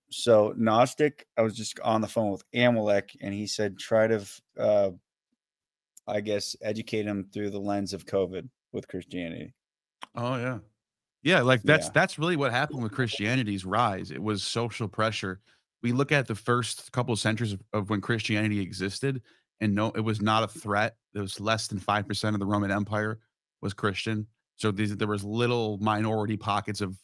So Gnostic, I was just on the phone with Amalek, and he said try to, I guess, educate him through the lens of COVID with Christianity. Oh yeah. Yeah, like Yeah, that's really what happened with Christianity's rise. It was social pressure. We look at the first couple of centuries of when Christianity existed, and no, it was not a threat. It was less than 5% of the Roman Empire was Christian. So there was little minority pockets of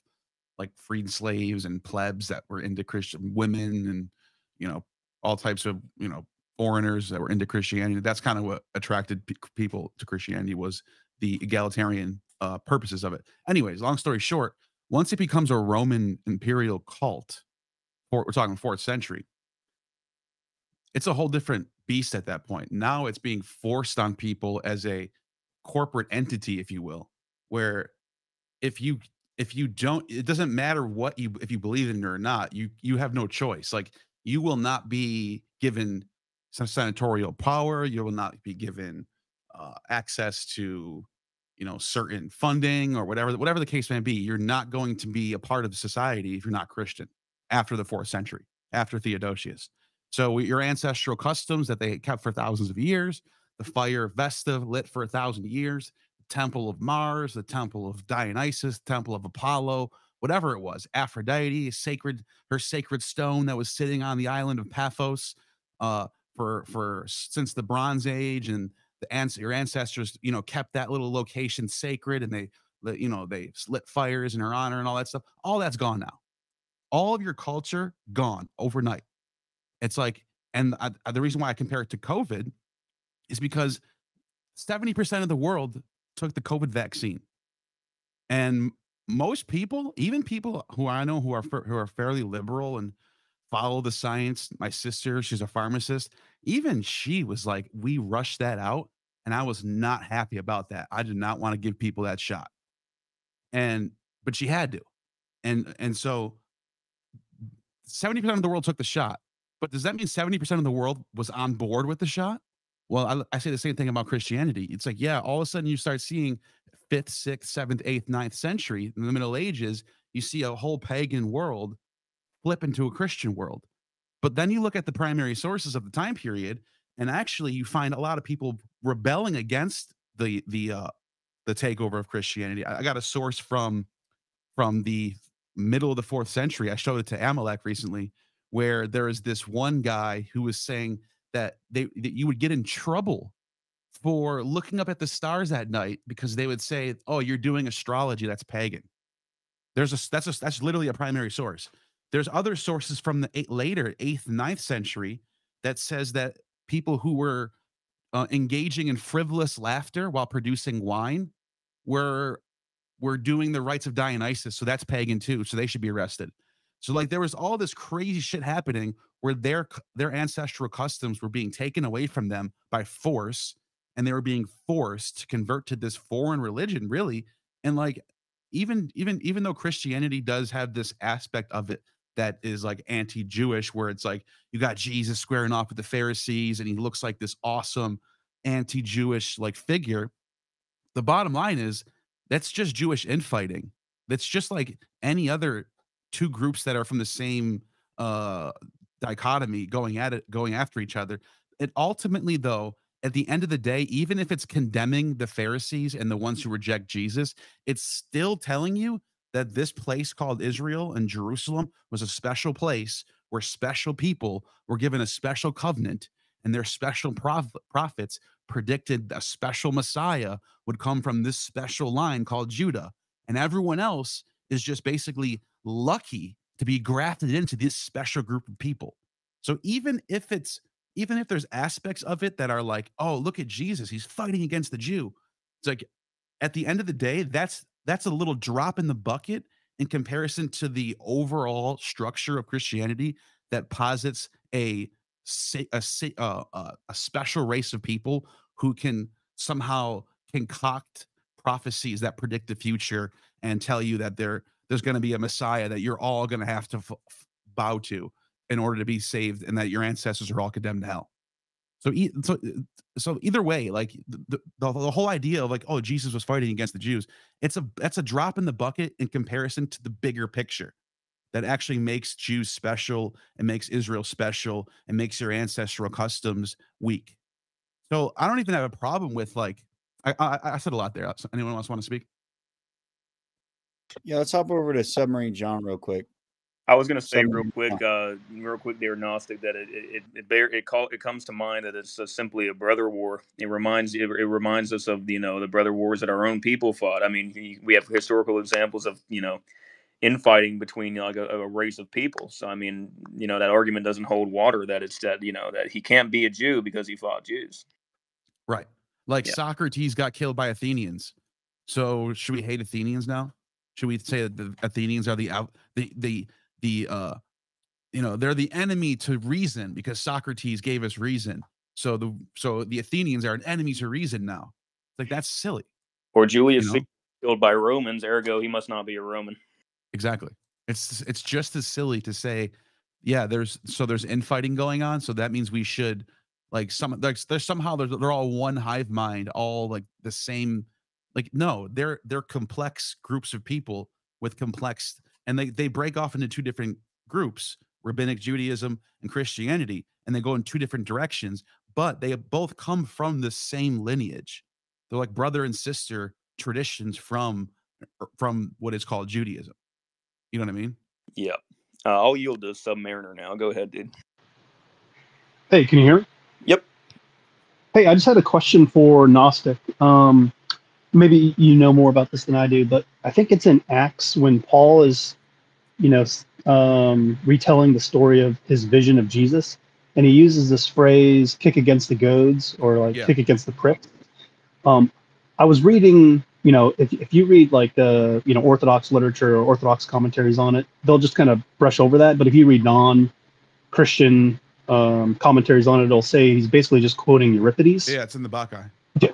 like freed slaves and plebs that were into Christian women and you know all types of foreigners that were into Christianity. That's kind of what attracted people to Christianity was the egalitarian purposes of it. Anyways, long story short, once it becomes a Roman imperial cult, we're talking fourth century, it's a whole different beast at that point. Now it's being forced on people as a corporate entity, if you will, where if you if you don't, it doesn't matter what you if you believe in it or not, you have no choice. Like you will not be given some senatorial power, you will not be given access to certain funding or whatever the case may be. You're not going to be a part of society if you're not Christian after the fourth century, after Theodosius. So your ancestral customs that they kept for thousands of years, the fire of Vesta lit for 1,000 years, temple of Mars, the temple of Dionysus, temple of Apollo, whatever it was, Aphrodite, sacred, her sacred stone that was sitting on the island of Paphos, for since the Bronze Age, and your ancestors, kept that little location sacred, and they lit fires in her honor and all that stuff. All that's gone now. All of your culture gone overnight. It's like, and the reason why I compare it to COVID is because 70% of the world took the COVID vaccine. And most people, even people who I know who are fairly liberal and follow the science, my sister, she's a pharmacist, even she was like, "We rushed that out," and I was not happy about that. I did not want to give people that shot, and but she had to, and so 70% of the world took the shot. But does that mean 70% of the world was on board with the shot? Well, I say the same thing about Christianity. It's like, yeah, all of a sudden you start seeing fifth, sixth, seventh, eighth, ninth century in the Middle Ages, you see a whole pagan world flip into a Christian world. But then you look at the primary sources of the time period, and actually you find a lot of people rebelling against the takeover of Christianity. I got a source from the middle of the fourth century. I showed it to Amalek recently, where there is this one guy who was saying that you would get in trouble for looking up at the stars at night because they would say, "Oh, you're doing astrology. That's pagan." That's literally a primary source. There's other sources from the later eighth, ninth century that says that people who were engaging in frivolous laughter while producing wine were doing the rites of Dionysus, so that's pagan too, so they should be arrested. So like there was all this crazy shit happening where their ancestral customs were being taken away from them by force, and they were being forced to convert to this foreign religion, really. And like even though Christianity does have this aspect of it that is like anti-Jewish, where it's like you got Jesus squaring off with the Pharisees, and he looks like this awesome anti-Jewish like figure. The bottom line is that's just Jewish infighting. That's just like any other two groups that are from the same uh dichotomy going at it, going after each other. It ultimately, though, at the end of the day, even if it's condemning the Pharisees and the ones who reject Jesus, it's still telling you that this place called Israel and Jerusalem was a special place where special people were given a special covenant, and their special prophets predicted a special Messiah would come from this special line called Judah. And everyone else is just basically lucky to be grafted into this special group of people. So even if there's aspects of it that are like, oh, look at Jesus, he's fighting against the Jew. It's like at the end of the day, that's a little drop in the bucket in comparison to the overall structure of Christianity that posits a special race of people who can somehow concoct prophecies that predict the future and tell you that there's going to be a Messiah that you're all going to have to bow to in order to be saved, and that your ancestors are all condemned to hell. So, so either way, like the whole idea of like, oh, Jesus was fighting against the Jews, that's a drop in the bucket in comparison to the bigger picture. that actually makes Jews special and makes Israel special and makes your ancestral customs weak. So I don't even have a problem with like I said a lot there. Anyone else want to speak? Yeah, let's hop over to Submarine John real quick. I was going to say Submarine John. real quick, there, Gnostic, that it comes to mind that it's simply a brother war. It reminds us of the brother wars that our own people fought. I mean, we have historical examples of infighting between like a race of people. So I mean, that argument doesn't hold water. That it's that he can't be a Jew because he fought Jews. Right. Like Yeah. Socrates got killed by Athenians. So should we hate Athenians now? Should we say that the Athenians are they're the enemy to reason because Socrates gave us reason. So the Athenians are an enemy to reason now. Like that's silly. Or Julius You know? Caesar killed by Romans, ergo he must not be a Roman. Exactly. It's just as silly to say, yeah, there's infighting going on, so that means we should there's somehow they're all one hive mind, all like the same. Like no, they're complex groups of people with complex, and they break off into two different groups, rabbinic Judaism and Christianity, and they go in two different directions, but they both come from the same lineage. They're like brother and sister traditions from what is called Judaism. You know what I mean? Yeah. I'll yield to Submariner now. Go ahead, dude. Hey, can you hear me? Yep. Hey, I just had a question for Gnostic. Maybe you know more about this than I do, but I think it's in Acts when Paul is, retelling the story of his vision of Jesus, and he uses this phrase "kick against the goads" or like Yeah. "kick against the pricks." I was reading, if you read like Orthodox literature or Orthodox commentaries on it, they'll just kind of brush over that. But if you read non-Christian commentaries on it, it'll say he's basically just quoting Euripides. Yeah, it's in the Bacchae. Yeah.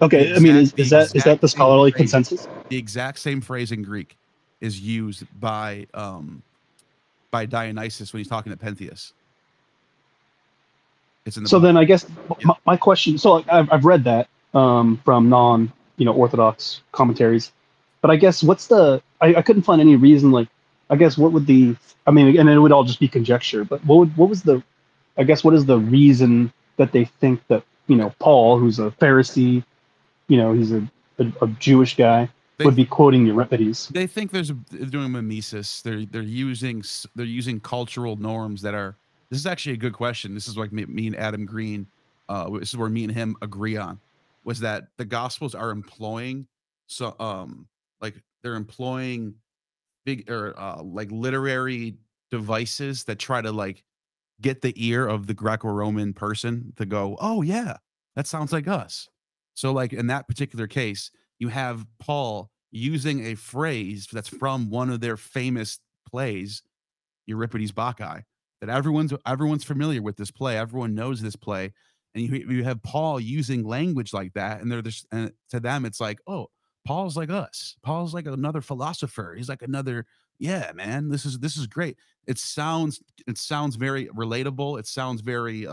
Okay, I mean, is that the scholarly consensus? The exact same phrase in Greek is used by Dionysus when he's talking to Pentheus. It's in the. So then, I guess Yeah. my question. So I've read that from Orthodox commentaries, but I guess I couldn't find any reason. Like, I guess what would I mean, and it would all just be conjecture. But what is the reason that they think that Paul, who's a Pharisee, he's a Jewish guy, would be quoting Euripides? They think they're doing mimesis. They're using cultural norms that are. This is actually a good question. This is like me and Adam Green. This is where me and him agree on, was that the Gospels are employing like they're employing big or like literary devices that try to like get the ear of the Greco-Roman person to go, oh yeah, that sounds like us. So like in that particular case, you have Paul using a phrase that's from one of their famous plays, Euripides Bacchae, that everyone's familiar with this play. Everyone knows this play. And you have Paul using language like that. And and to them, it's like, oh, Paul's like us. Paul's like another philosopher. He's like another, yeah, man, this is great. It sounds very relatable. It sounds very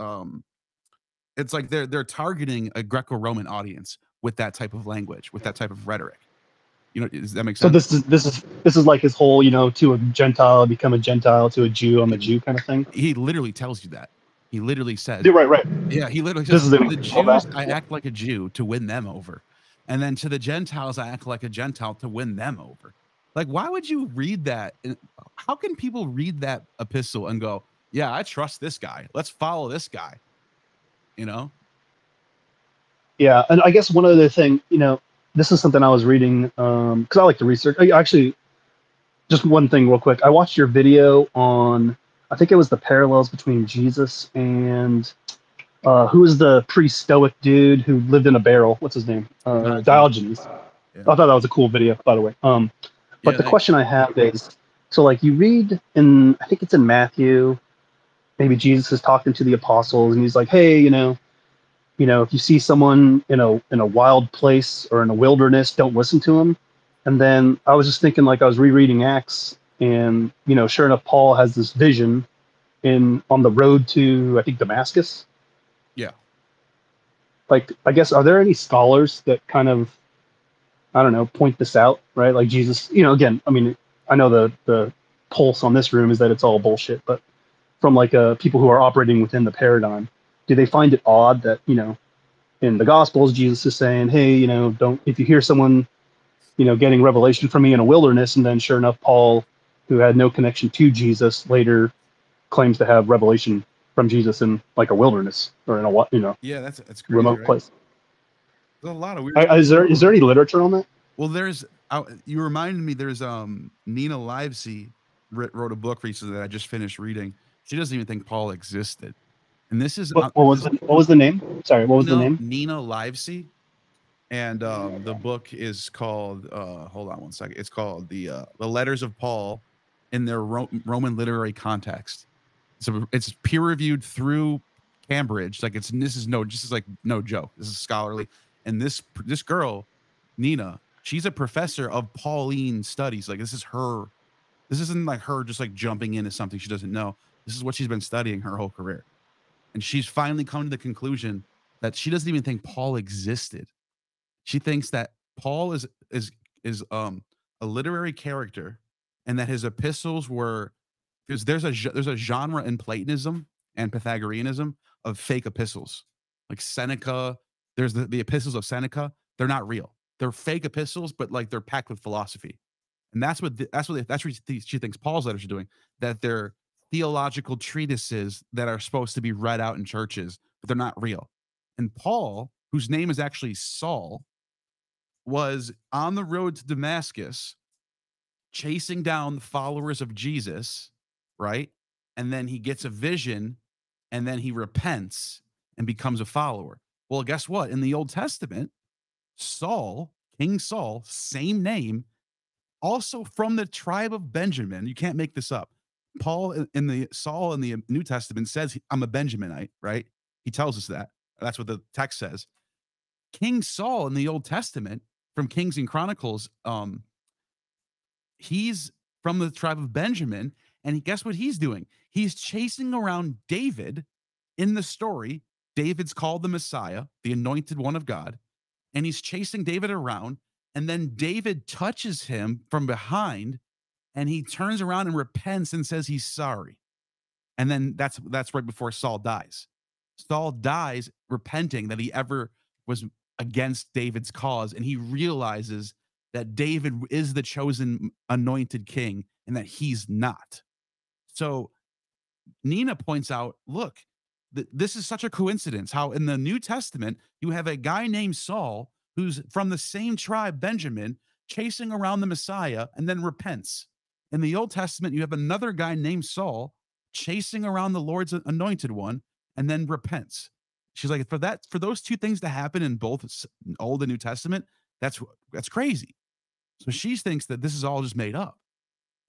it's like they're targeting a Greco-Roman audience with that type of language, with that type of rhetoric. Does that make sense? So this is like his whole, to a Gentile become a Gentile, to a Jew I'm a Jew kind of thing. He literally tells you that. He literally says, Yeah, right. Yeah, he literally says, This is to the Jews, I act like a Jew to win them over. And then to the Gentiles, I act like a Gentile to win them over. Like, why would you read that? How can people read that epistle and go, yeah, I trust this guy. Let's follow this guy. Yeah, and I guess one other thing, this is something I was reading because I like to research. Actually, just one thing real quick. I watched your video on, I think it was the parallels between Jesus and who was the pre-Stoic dude who lived in a barrel? What's his name? Diogenes. Yeah. I thought that was a cool video, by the way. But the question I have is, so like you read in, I think it's in Matthew, maybe Jesus is talking to the apostles and he's like, hey, if you see someone in a wild place or in a wilderness, don't listen to him. And then I was just thinking, like I was rereading Acts, and sure enough, Paul has this vision on the road to, I think, Damascus. Yeah. Like, I guess, are there any scholars that kind of, I don't know, point this out, right? Like Jesus, again, I mean, I know the pulse on this room is that it's all bullshit, but from like people who are operating within the paradigm, do they find it odd that, you know, in the Gospels, Jesus is saying, hey, you know, don't, if you hear someone, you know, getting revelation from me in a wilderness, and then sure enough, Paul, who had no connection to Jesus, later claims to have revelation from Jesus in like a wilderness or in a, you know, yeah, that's crazy, remote right? place. There's a lot of weird. Is there any literature on that? Well, you reminded me. There's Nina Livesey wrote a book recently that I just finished reading. She doesn't even think Paul existed, and this is What was the name? Sorry, what was the name? Nina Livesey, and the book is called. Hold on one second. It's called the Letters of Paul in their Roman literary context. So it's peer reviewed through Cambridge. Like this is like no joke. This is scholarly, and this girl, Nina, she's a professor of Pauline studies. Like this isn't like her just like jumping into something she doesn't know. This is what she's been studying her whole career. And she's finally come to the conclusion that she doesn't even think Paul existed. She thinks that Paul is a literary character, and that his epistles were, because there's a genre in Platonism and Pythagoreanism of fake epistles, like Seneca. There's the epistles of Seneca. They're not real. They're fake epistles, but like they're packed with philosophy, and that's what she thinks Paul's letters are doing. That they're theological treatises that are supposed to be read out in churches, but they're not real. And Paul, whose name is actually Saul, was on the road to Damascus chasing down the followers of Jesus, right? And then he gets a vision, and then he repents and becomes a follower. Well, guess what? In the Old Testament, Saul, King Saul, same name, also from the tribe of Benjamin. You can't make this up. Saul in the New Testament says, I'm a Benjaminite, right? He tells us that. That's what the text says. King Saul in the Old Testament, from Kings and Chronicles, he's from the tribe of Benjamin, and guess what he's doing? He's chasing around David in the story. David's called the Messiah, the anointed one of God, and he's chasing David around, and then David touches him from behind, and he turns around and repents and says he's sorry. And then that's right before Saul dies. Saul dies repenting that he ever was against David's cause, and he realizes that David is the chosen anointed king and that he's not. So Nina points out, look, this is such a coincidence how in the New Testament you have a guy named Saul who's from the same tribe, Benjamin, chasing around the Messiah and then repents. In the Old Testament, you have another guy named Saul chasing around the Lord's anointed one and then repents. She's like, for those two things to happen in both Old and New Testament, that's crazy. So she thinks that this is all just made up.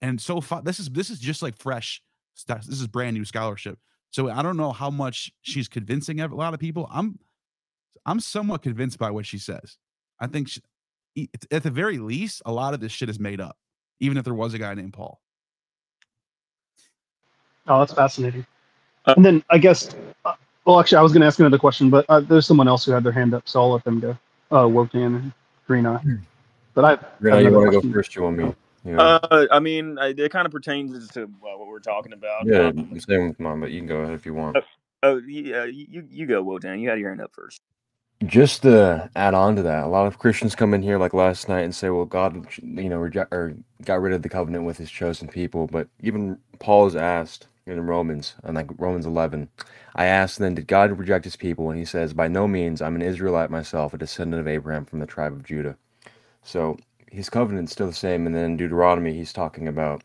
And so far, this is just like fresh stuff. This is brand new scholarship. So I don't know how much she's convincing a lot of people. I'm somewhat convinced by what she says. I think at the very least, a lot of this shit is made up, even if there was a guy named Paul. Oh, that's fascinating. And then I guess, well, actually, I was going to ask another question, but there's someone else who had their hand up, so I'll let them go. Wotan and Green Eye. But I have you want to go first? You want me? I mean, it kind of pertains to what we're talking about. Yeah, same with mine, but you can go ahead if you want. Yeah, you go, Wotan. You had your hand up first. Just to add on to that, a lot of Christians come in here like last night and say, well, God, got rid of the covenant with his chosen people. But even Paul is asked in Romans, and like Romans 11, I asked then, did God reject his people? And he says, by no means, I'm an Israelite myself, a descendant of Abraham from the tribe of Judah. So his covenant's still the same. And then in Deuteronomy, he's talking about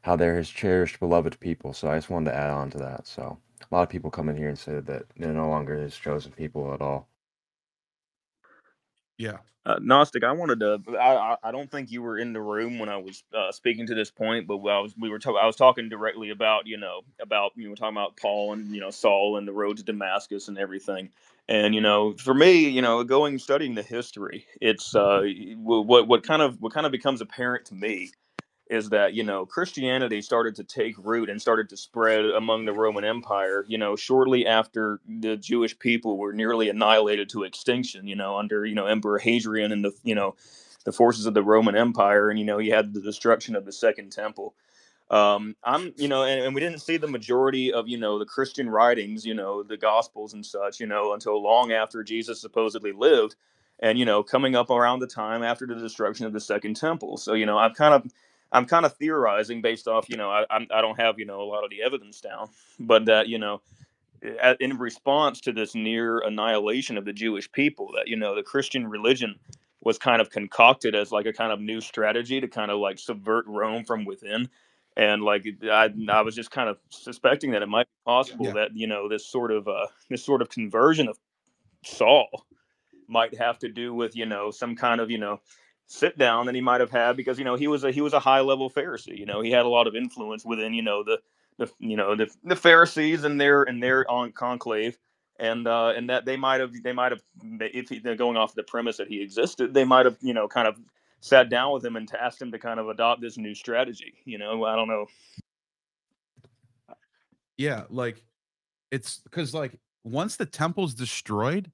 how they're his cherished, beloved people. So I just wanted to add on to that. So a lot of people come in here and say that they're no longer his chosen people at all. Yeah. Gnostic, I wanted to. I don't think you were in the room when I was speaking to this point, but I was talking directly about we were talking about Paul and Saul and the road to Damascus and everything. And for me, going studying the history, it's what kind of becomes apparent to me is that Christianity started to take root and started to spread among the Roman Empire shortly after the Jewish people were nearly annihilated to extinction under Emperor Hadrian and the forces of the Roman Empire, and you had the destruction of the Second Temple. I'm, and we didn't see the majority of, the Christian writings, the Gospels and such, until long after Jesus supposedly lived, and coming up around the time after the destruction of the Second Temple. So I'm kind of theorizing based off, I don't have a lot of the evidence down, but that in response to this near annihilation of the Jewish people, that the Christian religion was kind of concocted as like a kind of new strategy to kind of like subvert Rome from within. And like I was just kind of suspecting that it might be possible that this sort of conversion of Saul might have to do with some kind of sit down that he might have had, because he was a high level Pharisee. He had a lot of influence within the Pharisees and their on conclave, and that they might have if they're going off the premise that he existed, they might have kind of sat down with him and tasked him to kind of adopt this new strategy. I don't know. Yeah, like it's because like once the temple's destroyed,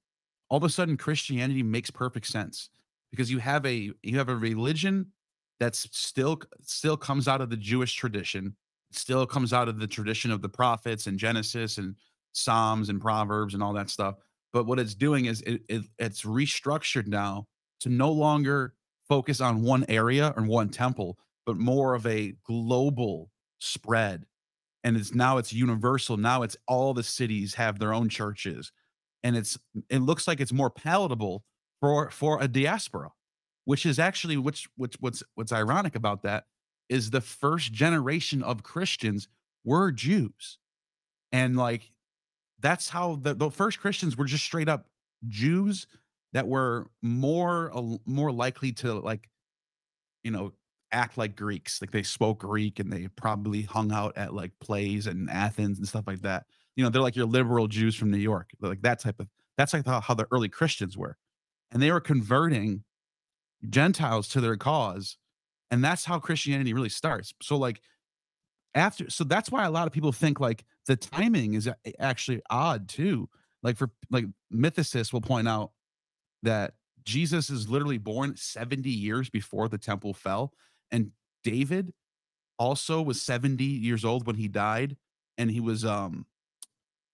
all of a sudden Christianity makes perfect sense, because you have a religion that's still comes out of the Jewish tradition, still comes out of the tradition of the prophets and Genesis and Psalms and Proverbs and all that stuff. But what it's doing is it's restructured now to no longer focus on one area or one temple, but more of a global spread. And it's universal. Now it's all the cities have their own churches, and it looks like it's more palatable for a diaspora, which is actually what's ironic about that is the first generation of Christians were Jews. And like that's how the first Christians were, just straight up Jews that were more likely to like, you know, act like Greeks. Like they spoke Greek and they probably hung out at like plays in Athens and stuff like that. They're like your liberal Jews from New York. Like that's like how the early Christians were. And they were converting Gentiles to their cause. And that's how Christianity really starts. So like so that's why a lot of people think like the timing is actually odd too. Like for like mythicists will point out that Jesus is literally born 70 years before the temple fell. And David also was 70 years old when he died. And he was at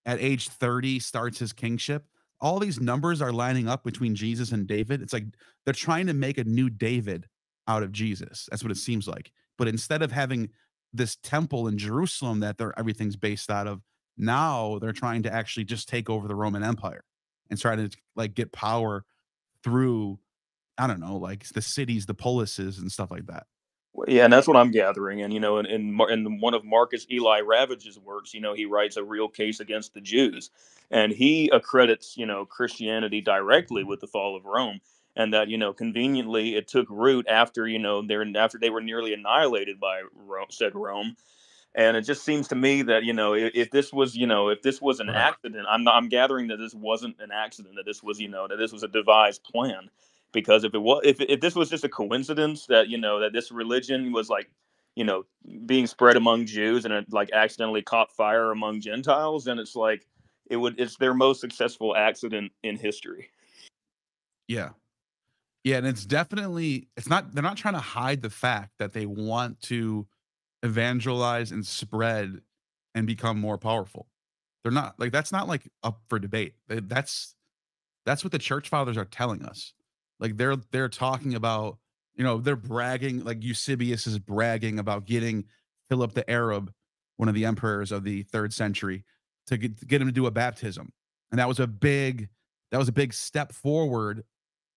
age 30 starts his kingship. All these numbers are lining up between Jesus and David. It's like they're trying to make a new David out of Jesus. That's what it seems like. But instead of having this temple in Jerusalem that everything's based out of, now they're trying to actually just take over the Roman Empire and try to like get power through, I don't know, like the cities, the polises and stuff like that. Yeah, and that's what I'm gathering. And in one of Marcus Eli Ravage's works, he writes a real case against the Jews, and he accredits Christianity directly with the fall of Rome, and that conveniently it took root after after they were nearly annihilated by said Rome. And it just seems to me that if this was an accident, I'm gathering that this wasn't an accident, that this was that this was a devised plan. Because if this was just a coincidence that that this religion was like being spread among Jews and it like accidentally caught fire among Gentiles, then it's like it's their most successful accident in history. Yeah. Yeah, and they're not trying to hide the fact that they want to evangelize and spread and become more powerful. They're not like that's not like up for debate. That's what the church fathers are telling us. Like they're talking about, they're bragging, like Eusebius is bragging about getting Philip the Arab, one of the emperors of the 3rd century, to get him to do a baptism. And that was a big step forward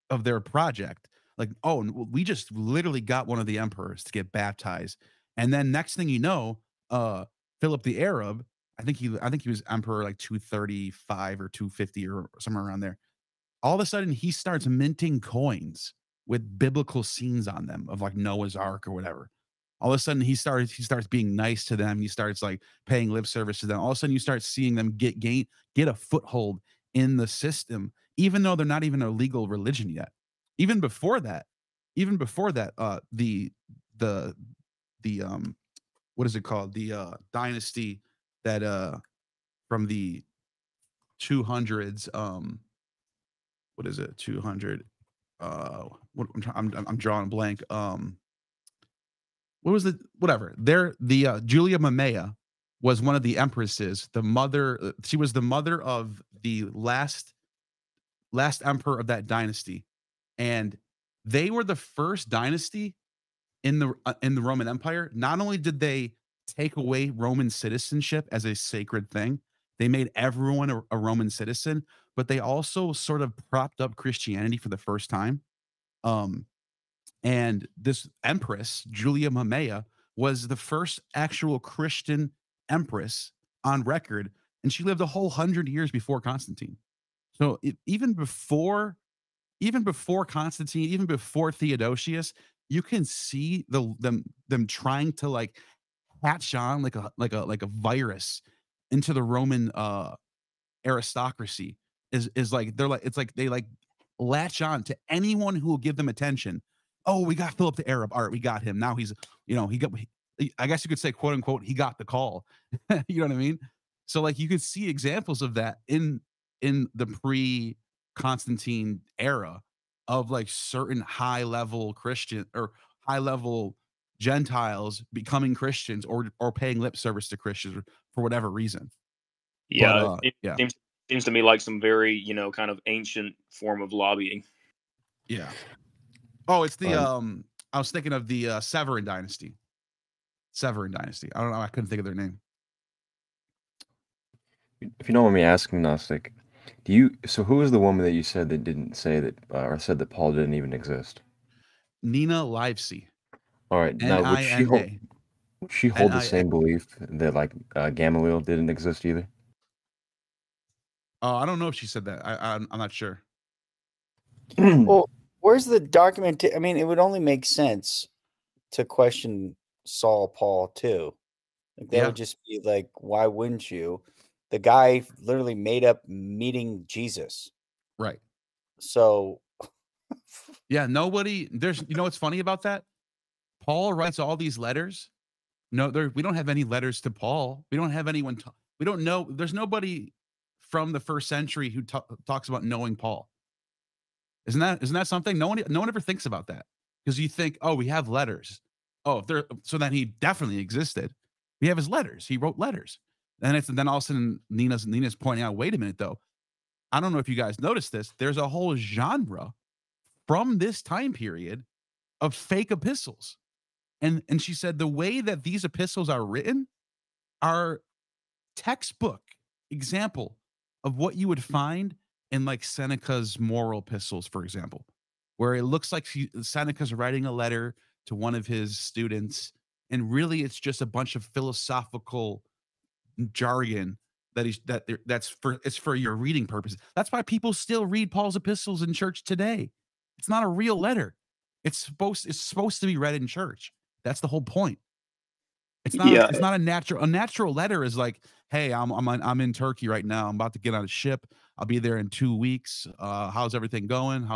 of their project. Like, oh, we just literally got one of the emperors to get baptized. And then next thing you know, Philip the Arab, I think he was emperor like 235 or 250 or somewhere around there. All of a sudden he starts minting coins with biblical scenes on them of like Noah's Ark or whatever. All of a sudden he starts being nice to them. He starts like paying lip service to them. All of a sudden you start seeing them get a foothold in the system, even though they're not even a legal religion yet. Even before that, the what is it called? The dynasty that from the 200s, what is it? 200 what I'm drawing a blank. what was the whatever? The Julia Mamaea was one of the empresses. The mother, she was the mother of the last emperor of that dynasty, and they were the first dynasty in the Roman Empire. Not only did they take away Roman citizenship as a sacred thing, they made everyone a Roman citizen, but they also sort of propped up Christianity for the first time. Um, and this empress, Julia Mamaea, was the first actual Christian empress on record, and she lived a whole 100 years before Constantine. So even before Constantine, even before Theodosius, you can see them trying to like hatch on like a virus into the Roman aristocracy. Is like they're like it's like they like latch on to anyone who will give them attention. Oh, we got Philip the Arab. All right, we got him. Now he's, he got, I guess you could say, quote unquote, he got the call. You know what I mean? So like you could see examples of that in the pre-Constantine era of like certain high level Christian or high level Gentiles becoming Christians or paying lip service to Christians for whatever reason. Yeah, But it yeah. seems to me like some very, kind of ancient form of lobbying. Yeah. Oh, it's the I was thinking of the Severan dynasty. Severan dynasty. I don't know. I couldn't think of their name. If you don't mind me asking, Gnostic, so who was the woman that you said that didn't say that or said that Paul didn't even exist? Nina Livesey. All right. Now, would she hold the same belief that like Gamaliel didn't exist either? Oh, I don't know if she said that. I'm not sure. Well, where's the document? I mean, it would only make sense to question Saul Paul too. Like that would just be like, why wouldn't you? The guy literally made up meeting Jesus. Right. So yeah, nobody there's what's funny about that? Paul writes all these letters. No, we don't have any letters to Paul. We don't have anyone we don't know. There's nobody from the first century who talks about knowing Paul. Isn't that something? No one ever thinks about that. Because you think, oh, we have letters. Oh, so then he definitely existed. We have his letters. He wrote letters. And then all of a sudden Nina's pointing out, wait a minute though. I don't know if you guys noticed this. There's a whole genre from this time period of fake epistles. And she said the way that these epistles are written are textbook example of what you would find in like Seneca's moral epistles, for example, where it looks like Seneca's writing a letter to one of his students, and really it's just a bunch of philosophical jargon it's for your reading purposes. That's why people still read Paul's epistles in church today. It's not a real letter. It's supposed to be read in church. That's the whole point. It's not a natural letter is like, hey, I'm in Turkey right now. I'm about to get on a ship. I'll be there in 2 weeks. How's everything going?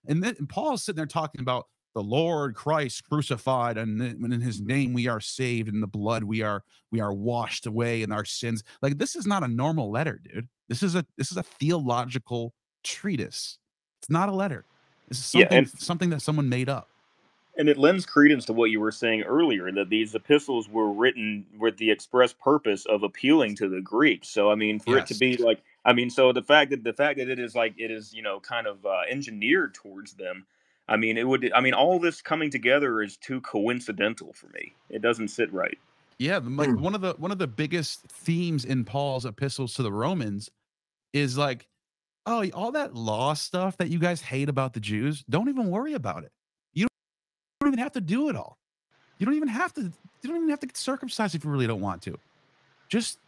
And Paul's sitting there talking about the Lord Christ crucified, and in his name we are saved, in the blood we are washed away in our sins. Like, this is not a normal letter, dude. This is a theological treatise. It's not a letter. This is something that someone made up. And it lends credence to what you were saying earlier, that these epistles were written with the express purpose of appealing to the Greeks. So, I mean, for it to be like, so the fact that it is like, it is, kind of engineered towards them. I mean, all this coming together is too coincidental for me. It doesn't sit right. Yeah, like one of the biggest themes in Paul's epistles to the Romans is like, oh, all that law stuff that you guys hate about the Jews, don't even worry about it. You don't even have to do it all. You don't even have to get circumcised if you really don't want to. Just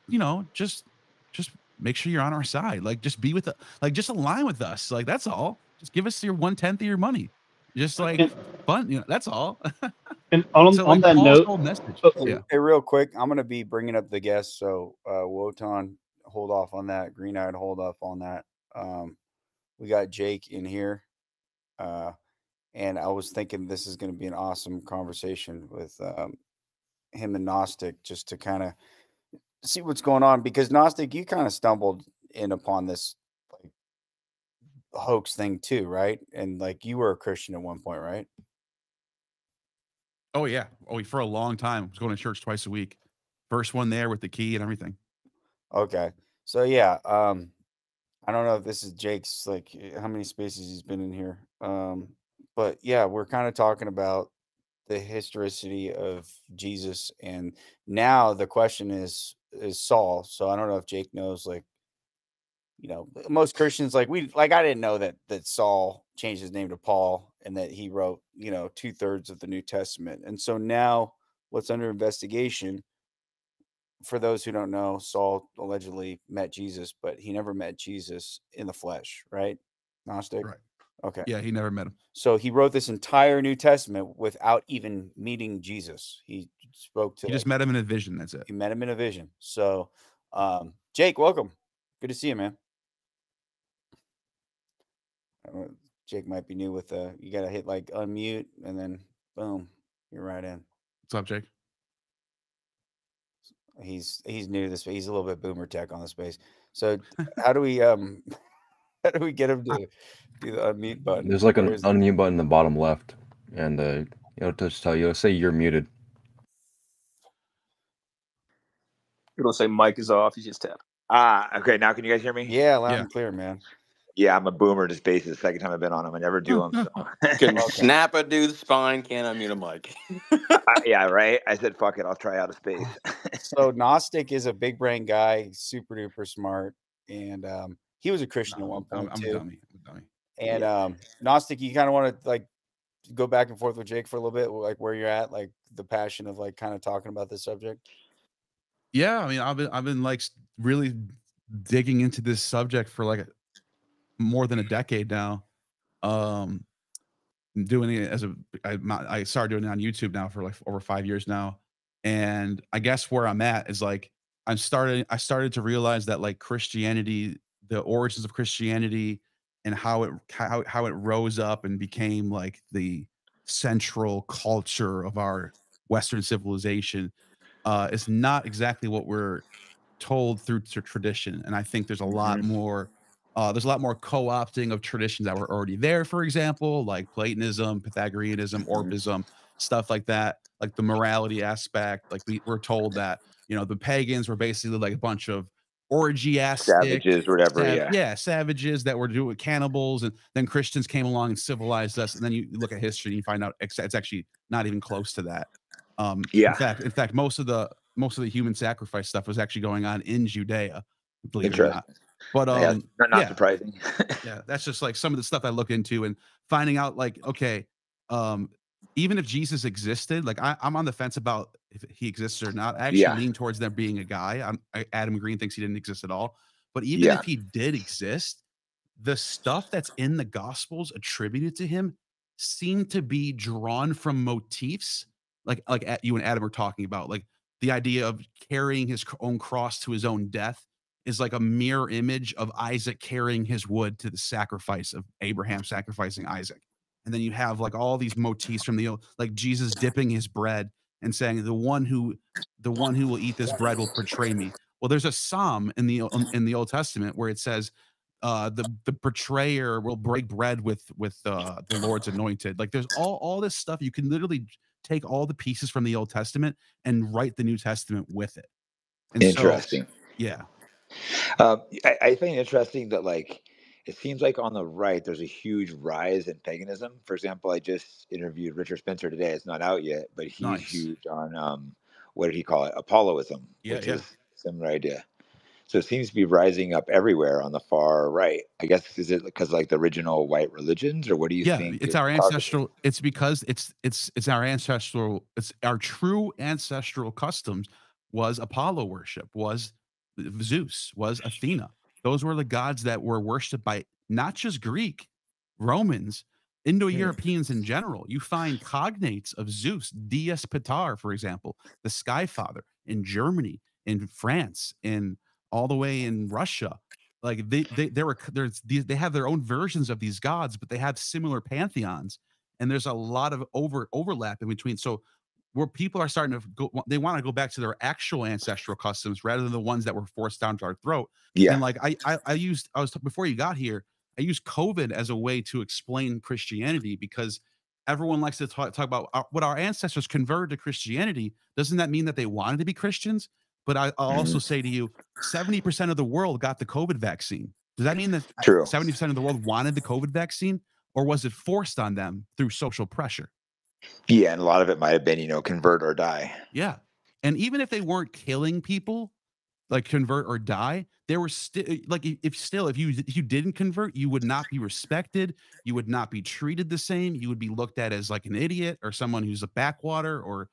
make sure you're on our side. Like, just be with just align with us. Like, that's all. Just give us your 1/10 of your money. Just like fun, that's all. And on that Paul's note, whole message. Hey, real quick, I'm gonna be bringing up the guests, so Wotan, hold off on that. Green-eyed, hold off on that. We got Jake in here, and I was thinking this is going to be an awesome conversation with him and Gnostic, just to kind of see what's going on, because Gnostic, you kind of stumbled in upon this like hoax thing too, right? And like, you were a Christian at one point, right? Oh yeah. Oh, for a long time. I was going to church twice a week. First one there with the key and everything. Okay. So yeah, I don't know if this is Jake's, like, how many spaces he's been in here. But yeah, we're kind of talking about the historicity of Jesus, and now the question is Saul. So I don't know if Jake knows, like, most Christians, like, I didn't know that Saul changed his name to Paul and that he wrote, 2/3 of the New Testament. And so now what's under investigation, for those who don't know, Saul allegedly met Jesus, but he never met Jesus in the flesh, right? Gnostic? Right. Okay. Yeah, he never met him. So he wrote this entire New Testament without even meeting Jesus. He spoke to, He just met him in a vision. That's it. he met him in a vision. So, Jake, welcome. Good to see you, man. Jake might be new with you got to hit like unmute and then boom, you're right in. What's up, Jake? He's new to this. He's a little bit boomer tech on the space. So how do we how do we get him to do the unmute button? There's like an unmute button in the bottom left, and it'll just tell you. It'll say you're muted. It'll say mic is off. You just tap. Okay. Now can you guys hear me? Yeah, loud and clear, man. Yeah, I'm a boomer to space. The second time I've been on them, I never do them. So. Can snap a dude's spine, can't unmute a mic. Yeah, right. I said, "Fuck it, I'll try out of space." So Gnostic is a big brain guy, super duper smart, and he was a Christian at one point I'm too. a dummy. And Gnostic, you kind of want to like go back and forth with Jake for a little bit, like where you're at, like the passion of like kind of talking about this subject. Yeah, I mean, I've been like really digging into this subject for like more than a decade now. Doing it as I started doing it on YouTube now for like over 5 years now. And I guess where I'm at is like I started to realize that like Christianity, the origins of Christianity and how it rose up and became like the central culture of our Western civilization is not exactly what we're told through tradition. And I think there's a lot more co-opting of traditions that were already there, for example, like Platonism, Pythagoreanism, Orphism, stuff like that, like the morality aspect. Like we're told that, the pagans were basically like a bunch of orgiastic Savages, whatever. Savages that were doing cannibals, and then Christians came along and civilized us. And then you look at history and you find out it's actually not even close to that. In fact, most of the human sacrifice stuff was actually going on in Judea, believe it or not. But not surprising. Yeah, that's just like some of the stuff I look into and finding out like, okay, even if Jesus existed, like I'm on the fence about if he exists or not. I actually lean towards there being a guy. Adam Green thinks he didn't exist at all. But even if he did exist, the stuff that's in the Gospels attributed to him seemed to be drawn from motifs like you and Adam were talking about, like the idea of carrying his own cross to his own death is like a mirror image of Isaac carrying his wood to the sacrifice of Abraham sacrificing Isaac. And then you have like all these motifs from like Jesus dipping his bread and saying, the one who will eat this bread will betray me. Well, there's a psalm in the Old Testament where it says, the betrayer will break bread with the Lord's anointed. Like there's all this stuff. You can literally take all the pieces from the Old Testament and write the New Testament with it. And interesting. I find it interesting that like it seems like on the right there's a huge rise in paganism. For example, I just interviewed Richard Spencer today. It's not out yet, but he's huge on what did he call it? Apolloism, which is a similar idea. So it seems to be rising up everywhere on the far right. I guess, is it because like the original white religions, or what do you think? It's our ancestral. It's because it's our ancestral. It's our true ancestral customs was Apollo worship, was Zeus, was Athena. Those were the gods that were worshipped by not just Greek, Romans, Indo-Europeans in general. You find cognates of Zeus, Dies Pitar, for example, the Sky Father in Germany, in France, in all the way in Russia. Like they have their own versions of these gods, but they have similar pantheons, and there's a lot of overlap in between. So where people are starting to go, they want to go back to their actual ancestral customs rather than the ones that were forced down to our throat. And like before you got here, I used COVID as a way to explain Christianity, because everyone likes to talk about what our ancestors converted to Christianity. Doesn't that mean that they wanted to be Christians? But I'll also say to you, 70% of the world got the COVID vaccine. Does that mean that True. 70% of the world wanted the COVID vaccine, or was it forced on them through social pressure? Yeah, and a lot of it might have been, convert or die. Yeah. And even if they weren't killing people, like convert or die, there were still like if you didn't convert, you would not be respected, you would not be treated the same, you would be looked at as like an idiot or someone who's a backwater or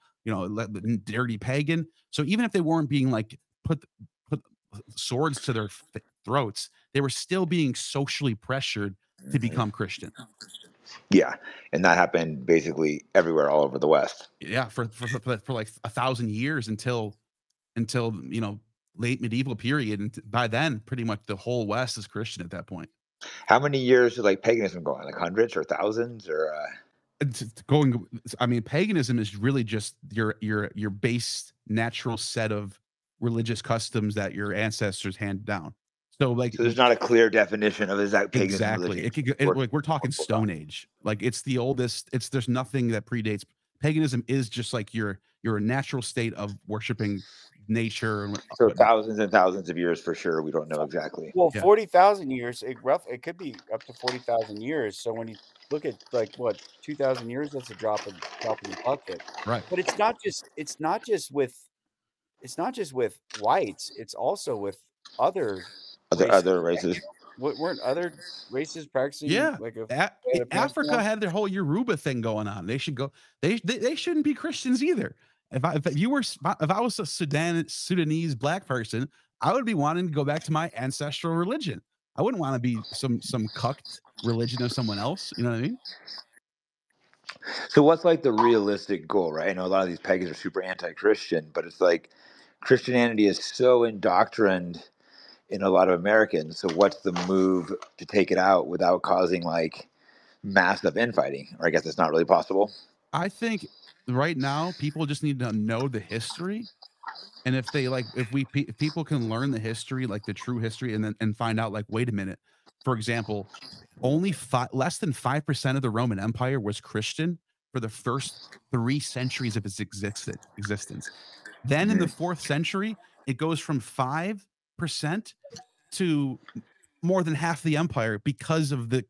dirty pagan. So even if they weren't being like put swords to their throats, they were still being socially pressured to become Christian. Yeah, and that happened basically everywhere all over the West. Yeah, for like 1,000 years until late medieval period, and by then pretty much the whole West is Christian at that point. How many years did like paganism go on? Like hundreds or thousands or I mean, paganism is really just your base natural set of religious customs that your ancestors handed down. So there's not a clear definition of exact paganism. Exactly. It could like we're talking Stone Age. Like it's the oldest. There's nothing that predates paganism. Is just like your natural state of worshiping nature. So thousands and thousands of years for sure. We don't know exactly. Well, 40,000 years. It could be up to 40,000 years. So when you look at like what 2,000 years, that's a drop in the bucket. Right. But it's not just with whites. It's also with other races. Weren't other races practicing? Yeah, like Africa had their whole Yoruba thing going on. They should go. They shouldn't be Christians either. If I was a Sudanese black person, I would be wanting to go back to my ancestral religion. I wouldn't want to be some cucked religion of someone else. You know what I mean? So what's like the realistic goal, right? I know a lot of these pagans are super anti-Christian, but it's like Christianity is so indoctrined in a lot of Americans. So what's the move to take it out without causing like massive infighting? Or I guess it's not really possible. I think right now people just need to know the history. And if people can learn the history, like the true history, and find out like, wait a minute, for example, only less than 5% of the Roman Empire was Christian for the first 3 centuries of its existence. Then in the 4th century, it goes from 5% to more than half the empire because of the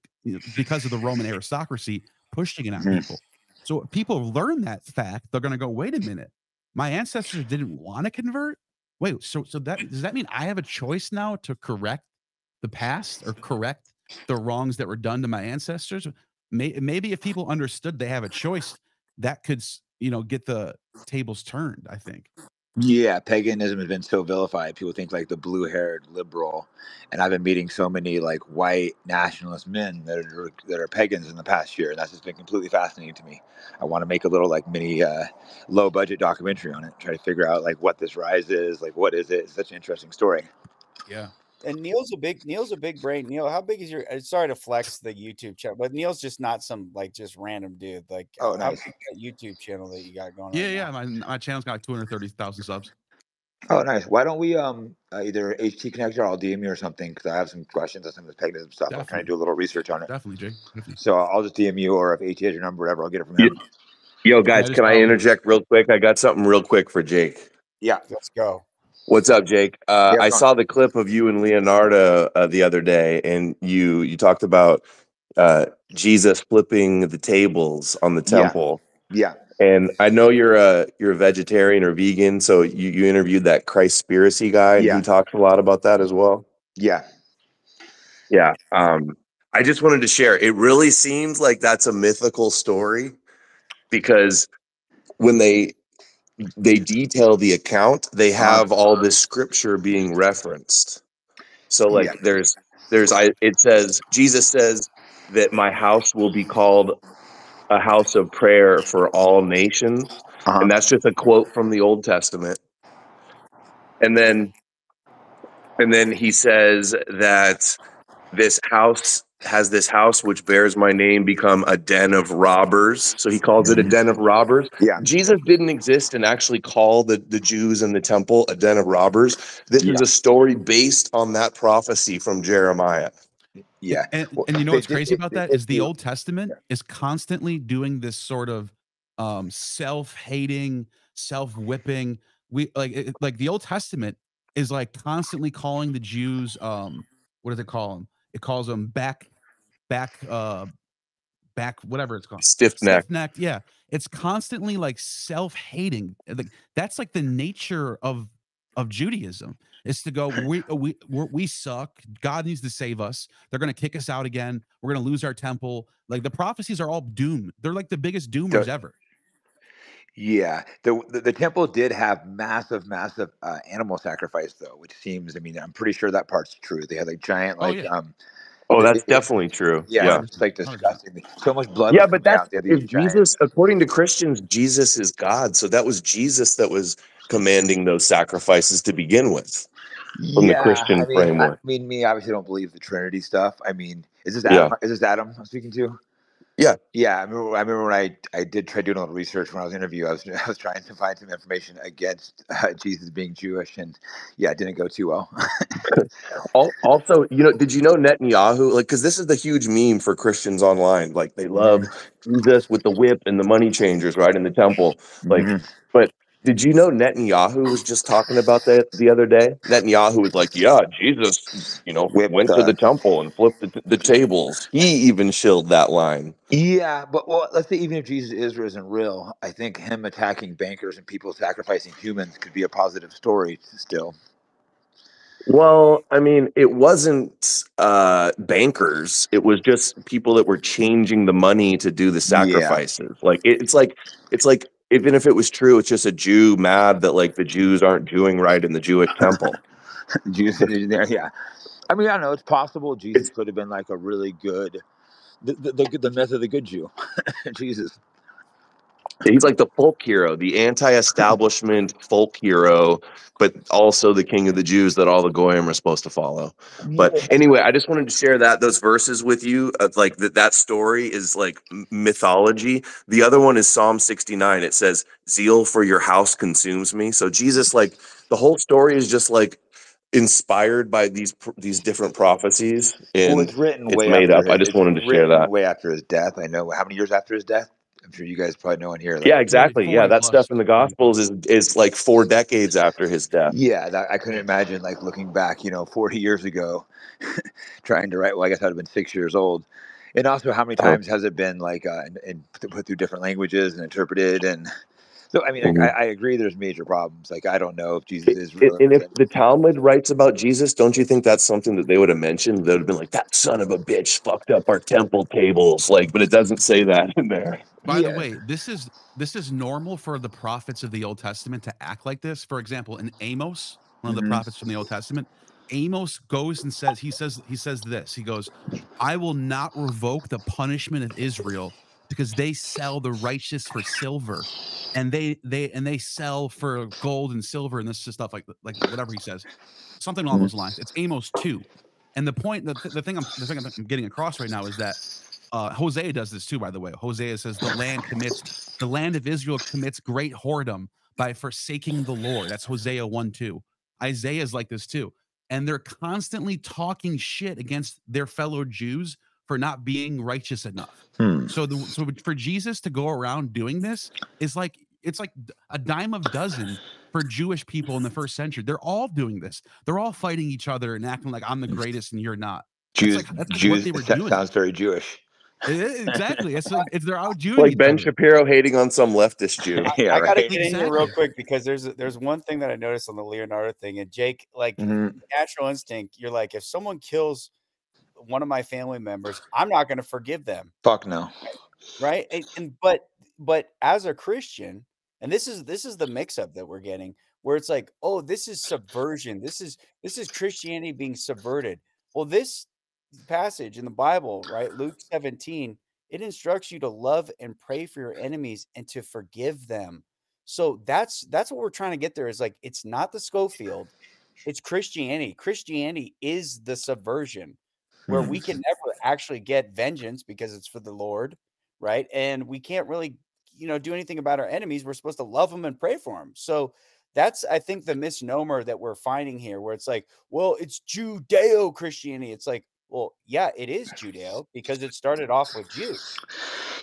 Roman aristocracy pushing it on people. So if people learn that fact, they're going to go, wait a minute, my ancestors didn't want to convert. Wait, so that does that mean I have a choice now to correct the past or correct the wrongs that were done to my ancestors? Maybe if people understood they have a choice, that could get the tables turned, I think. Yeah, paganism has been so vilified. People think like the blue-haired liberal, and I've been meeting so many like white nationalist men that are pagans in the past year, and that's just been completely fascinating to me. I want to make a little like mini low-budget documentary on it, try to figure out like what this rise is, like what is it. It's such an interesting story. Yeah. And Neil's a big brain. Neil, how big is your? Sorry to flex the YouTube channel, but Neil's just not some like just random dude. Like, nice. How big is that YouTube channel that you got going? Yeah, my channel's got like 230,000 subs. Oh, nice. Why don't we either HT connect or I'll DM you or something, because I have some questions on some of this paganism stuff. Definitely. I'm trying to do a little research on it. Definitely, Jay. Definitely. So I'll just DM you, or if HT has your number, whatever, I'll get it from him. Yo, guys, can I interject real quick? I got something real quick for Jake. Yeah, let's go. What's up, Jake? I saw the clip of you and Leonardo the other day, and you talked about Jesus flipping the tables on the temple. Yeah. And I know you're a vegetarian or vegan, so you interviewed that Christspiracy guy, and he talked a lot about that as well. Yeah. I just wanted to share. It really seems like that's a mythical story, because when they detail the account, they have all this scripture being referenced. So like it says, Jesus says that my house will be called a house of prayer for all nations. And that's just a quote from the Old Testament. And then he says that this house which bears my name become a den of robbers. So he calls it a den of robbers. Yeah. Jesus didn't exist and actually call the Jews in the temple a den of robbers. This is a story based on that prophecy from Jeremiah. Yeah. And you know what's crazy about that is the Old Testament is constantly doing this sort of self-hating, self-whipping. We like the Old Testament is like constantly calling the Jews what does it call them? It calls them back whatever it's called. Stiff-necked. Yeah. It's constantly like self-hating. Like that's like the nature of Judaism is to go we suck. God needs to save us. They're going to kick us out again. We're going to lose our temple. Like the prophecies are all doom. They're like the biggest doomers ever. Yeah, the temple did have massive animal sacrifice though, which seems, I mean, I'm pretty sure that part's true. They had like giant Oh, that's definitely true. yeah, Yeah. it's like disgusting. So much blood Yeah, was but coming out. They had these if giant. Jesus, according to Christians, Jesus is God. So that was Jesus that was commanding those sacrifices to begin with from the Yeah, Christian framework. me obviously don't believe the Trinity stuff. I mean, is this Yeah. Adam? Is this Adam I'm speaking to? Yeah. Yeah, I remember when I did try doing a little research when I was interviewed. I was trying to find some information against Jesus being Jewish, and yeah, it didn't go too well. Also, did you know Netanyahu? Like, because this is the huge meme for Christians online. Like, they love Jesus with the whip and the money changers, right, in the temple. Like, but did you know Netanyahu was just talking about that the other day? Netanyahu was like, "Yeah, Jesus, Whipped. went to the temple and flipped the tables. He even shilled that line." Yeah, but well, let's say even if Jesus isn't real, I think him attacking bankers and people sacrificing humans could be a positive story still. Well, I mean, it wasn't bankers. It was just people that were changing the money to do the Yeah. sacrifices. Like it's like even if it was true, it's just a Jew mad that like the Jews aren't doing right in the Jewish temple. Jews in there, yeah. I mean, I don't know. It's possible Jesus could have been like a really good, the myth of the good Jew, Jesus. He's like the folk hero, the anti-establishment folk hero, but also the king of the Jews that all the goyim are supposed to follow. But anyway, I just wanted to share those verses with you. Like that story is like mythology. The other one is Psalm 69. It says, "Zeal for your house consumes me." So Jesus, like the whole story is just like inspired by these different prophecies, Well, and it's written it's way made after up. I his. just It's wanted to share written that. way after his death. I know how many years after his death. I'm sure you guys probably know in here. Yeah, Like exactly. Yeah, 40 that plus. stuff in the Gospels is like 4 decades after his death. yeah, I couldn't imagine like looking back, 40 years ago, trying to write. Well, I guess I'd have been 6 years old. And also, how many times has it been like and put through different languages and interpreted? And so, I mean, Mhm. I agree. There's major problems. Like, I don't know if Jesus is real. And if the Talmud writes about Jesus, don't you think that's something that they would have mentioned? They would have been like, "That son of a bitch fucked up our temple tables." Like, but it doesn't say that in there. By the way, this is normal for the prophets of the Old Testament to act like this. For example, in Amos, one of the prophets from the Old Testament, Amos goes and he says this. He goes, "I will not revoke the punishment of Israel because they sell the righteous for silver, and they sell for gold and silver and this stuff like whatever he says, something along those lines." It's Amos 2. And the point, the thing I'm getting across right now is that Hosea does this too, by the way. Hosea says the land of Israel commits great whoredom by forsaking the Lord. That's Hosea 1:2. Isaiah is like this too. And they're constantly talking shit against their fellow Jews for not being righteous enough. So for Jesus to go around doing this is like it's like a dime of dozen for Jewish people in the first century. They're all doing this. They're all fighting each other and acting like I'm the greatest and you're not. That's like what Jews they were doing. sounds very Jewish. Exactly. It's like they're out doing Like each Ben other. Shapiro hating on some leftist Jew. Yeah, I gotta right. get in here real quick because there's one thing that I noticed on the Leonardo thing, and Jake, like natural instinct, you're like, if someone kills one of my family members, I'm not going to forgive them. Fuck no. Right? But as a Christian, and this is the mix up that we're getting, where it's like, oh, this is subversion. This is Christianity being subverted. Well, this passage in the Bible, right? Luke 17, it instructs you to love and pray for your enemies and to forgive them. So that's what we're trying to get there is like it's not the Schofield, it's Christianity. Christianity is the subversion where we can never actually get vengeance because it's for the Lord, right? And we can't really, do anything about our enemies. We're supposed to love them and pray for them. So that's, I think, the misnomer that we're finding here, where it's like, well, it's Judeo Christianity. It's like, Well, yeah, it is Judeo because it started off with Jews.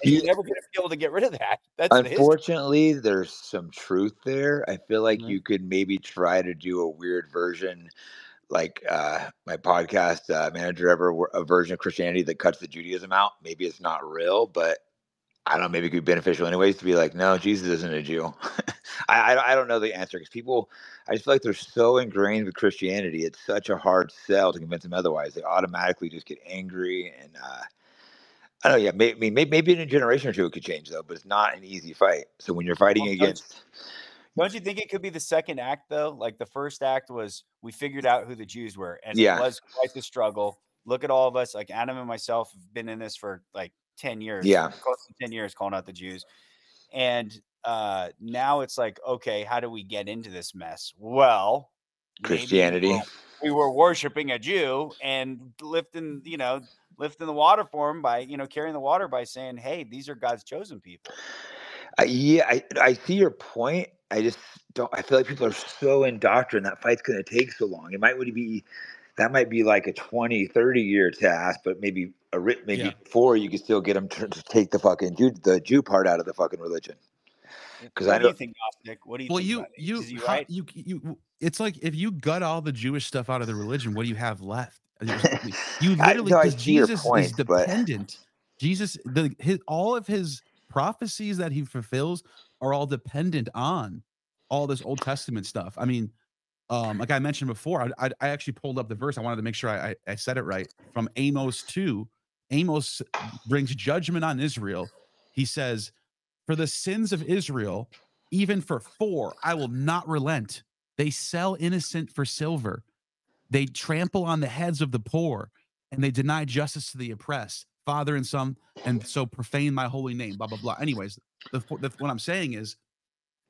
And you're never going to be able to get rid of that. That's the history. Unfortunately, there's some truth there. I feel like you could maybe try to do a weird version, like my podcast manager ever a version of Christianity that cuts the Judaism out. Maybe it's not real, but I don't know. Maybe it could be beneficial anyways to be like, no, Jesus isn't a Jew. I don't know the answer because people, I just feel like they're so ingrained with Christianity. It's such a hard sell to convince them otherwise. They automatically just get angry and. I don't know. Yeah, maybe in a generation or two it could change though, but it's not an easy fight. So when you're fighting against, don't you think it could be the second act though? Like the first act was we figured out who the Jews were, and it was quite the struggle. Look at all of us, like Adam and myself have been in this for like 10 years, close to 10 years, calling out the Jews, and now it's like, okay, how do we get into this mess? Well, Christianity. maybe we were worshiping a Jew and lifting the water for him by, carrying the water by saying, hey, these are God's chosen people. Yeah, I see your point. I just don't, I feel like people are so indoctrinated that fight's going to take so long. That might be like a 20, 30-year task, but maybe before you could still get them to take the fucking Jew part out of the fucking religion. What do you think, Gnostic? What do you think about it? Is he right? It's like if you gut all the Jewish stuff out of the religion, what do you have left? You literally, because Jesus is dependent. Jesus, all of his prophecies that he fulfills are all dependent on all this Old Testament stuff. I mean, like I mentioned before, I actually pulled up the verse. I wanted to make sure I said it right. From Amos 2, Amos brings judgment on Israel. He says, for the sins of Israel, even for 4, I will not relent. They sell innocent for silver. They trample on the heads of the poor, and they deny justice to the oppressed, father and son, and so profane my holy name, blah, blah, blah. Anyways, what I'm saying is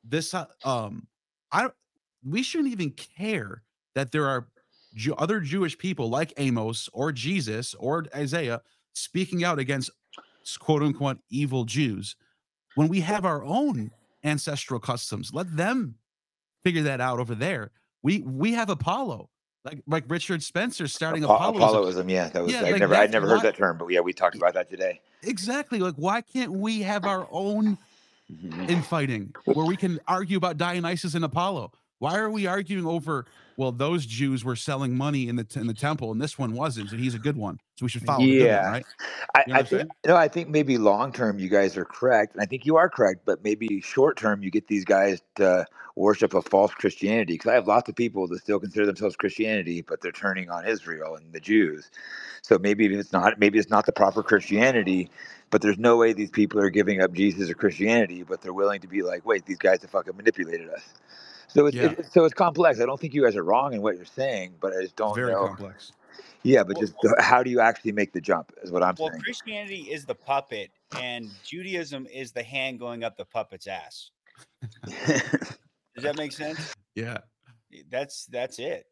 this, we shouldn't even care that there are other Jewish people like Amos or Jesus or Isaiah speaking out against quote unquote evil Jews when we have our own ancestral customs. Let them figure that out over there. We have Apollo, like Richard Spencer starting Apolloism. Yeah, that was I'd never heard that term, but yeah, we talked about that today. Exactly. Like, why can't we have our own infighting where we can argue about Dionysus and Apollo? Why are we arguing over? Well, those Jews were selling money in the temple, and this one wasn't, so he's a good one. So we should follow the good one, right? I think maybe long term you guys are correct, and I think you are correct. But maybe short term you get these guys to worship a false Christianity. Because I have lots of people that still consider themselves Christianity, but they're turning on Israel and the Jews. So maybe it's not the proper Christianity. But there's no way these people are giving up Jesus or Christianity, but they're willing to be like, wait, these guys have fucking manipulated us. So it's complex. I don't think you guys are wrong in what you're saying, but I just don't know. Very complex. Yeah, but how do you actually make the jump is what I'm saying. Well, Christianity is the puppet, and Judaism is the hand going up the puppet's ass. Does that make sense? Yeah. That's it.